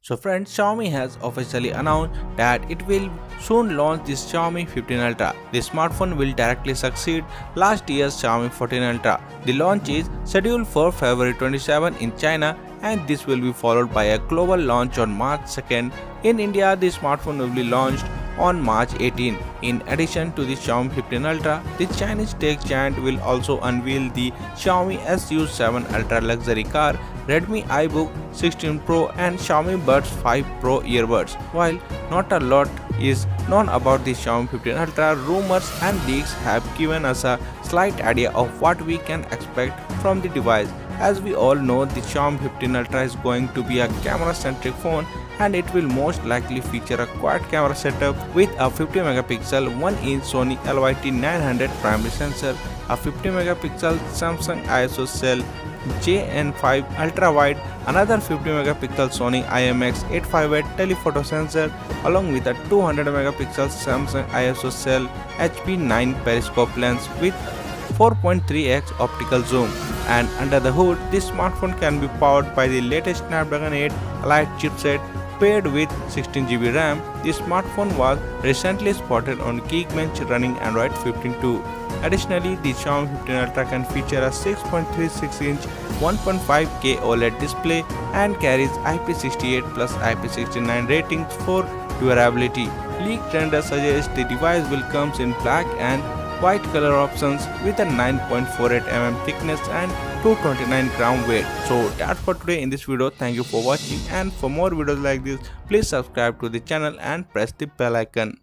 So friends, Xiaomi has officially announced that it will soon launch this Xiaomi 15 Ultra. The smartphone will directly succeed last year's Xiaomi 14 Ultra. The launch is scheduled for February 27 in China, and this will be followed by a global launch on March 2nd. In India, the smartphone will be launched on March 18. In addition to the Xiaomi 15 Ultra, the Chinese tech giant will also unveil the Xiaomi SU7 Ultra luxury car, Redmi iBook 16 Pro and Xiaomi Buds 5 Pro earbuds. While not a lot is known about the Xiaomi 15 Ultra, rumors and leaks have given us a slight idea of what we can expect from the device. As we all know, the Xiaomi 15 Ultra is going to be a camera-centric phone, and it will most likely feature a quad camera setup with a 50 megapixel 1-inch Sony LYT900 primary sensor, a 50 megapixel Samsung ISO cell JN5 ultra wide, another 50 megapixel Sony IMX858 telephoto sensor, along with a 200 megapixel Samsung ISO cell HP9 periscope lens with 4.3x optical zoom. And under the hood, this smartphone can be powered by the latest Snapdragon 8 Elite chipset paired with 16GB RAM. This smartphone was recently spotted on Geekbench running Android 15 too. Additionally, the Xiaomi 15 Ultra can feature a 6.36-inch 1.5K OLED display and carries IP68 plus IP69 ratings for durability. Leaked renders suggest the device will come in black and white color options with a 9.48 mm thickness and 229 gram weight. So that's for today in this video. Thank you for watching, and for more videos like this, please subscribe to the channel and press the bell icon.